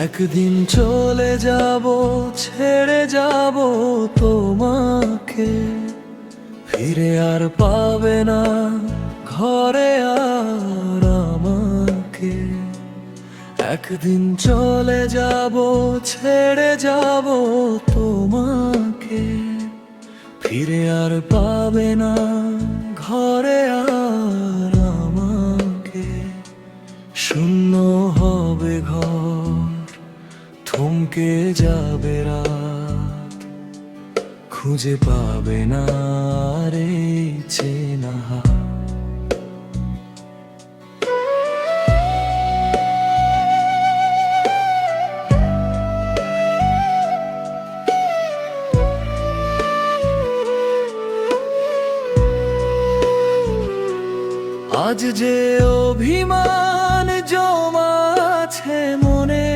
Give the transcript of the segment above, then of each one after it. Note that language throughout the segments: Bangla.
একদিন চলে যাব, ছেড়ে যাব তোমাকে, ফিরে আর পাবে না ঘরে আর আমাকে। একদিন চলে যাব, ছেড়ে যাব তোমাকে, ফিরে আর পাবে না ঘরে আর আমাকে। শূন্য হবে ঘর, থমকে যাবে রাত, খুঁজে পাবে না রে চেনা হাত। আজ যে অভিমান জমাছে মনে,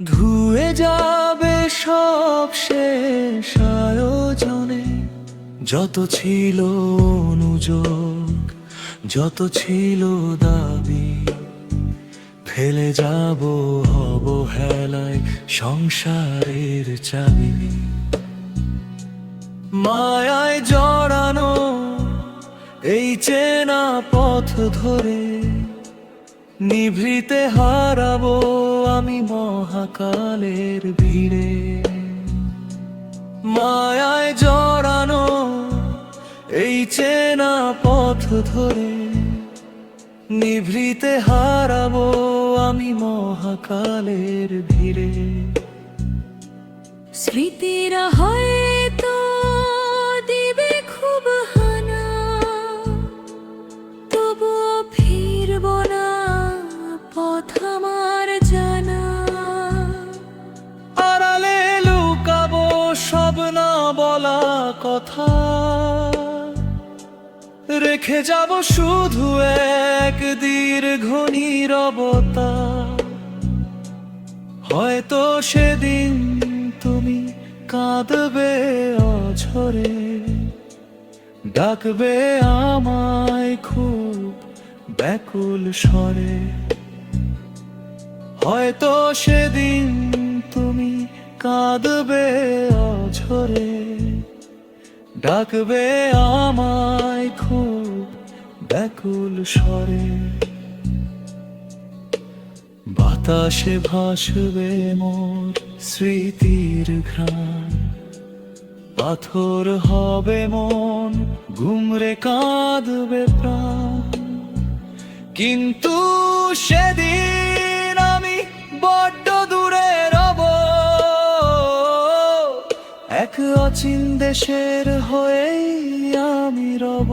ধুয়ে যাবে সব শেষ আয়োজনে। যত ছিল অনুযোগ, যত ছিল দাবি, ফেলে যাব অবহেলায় সংসারের চাবি। মায়ায় জড়ানো এই চেনা পথ ধরে, নিভৃতে হারাবো আমি মহাকালের ভিড়ে। মায়ায় জড়ানো এই চেনা পথ ধরে, নিভৃতে হারাবো আমি মহাকালের ভিড়ে। স্মৃতিরা হয়তো দিবে খুব হানা, তবুও ফিরব না পথ আমার জানা। আড়ালে লুকাবো সব না বলা কথা, রেখে যাব শুধু এক দীর্ঘ নীরবতা। হয়তো সেদিন তুমি কাঁদবে অঝরে, ডাকবে আমায় খুব ব্যাকুল স্বরে। হয়তো সেদিন তুমি কাঁদবে অঝরে, ডাকবে আমায় খুব ব্যাকুল স্বরে। বাতাসে ভাসবে মোর স্মৃতির ঘ্রাণ, পাথর হবে মন, ঘুমরে কাঁদবে প্রাণ। কিন্তু সেদিন আমি বড্ড দূরে রব, এক অচিন দেশের হয়েই আমি রব।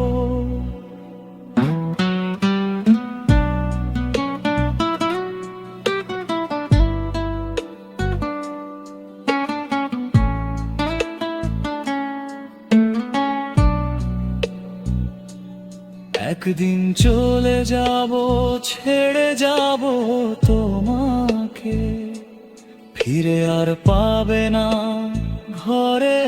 একদিন চলে যাব, ছেড়ে যাব তোমাকে, ফিরে আর পাবে না ঘরে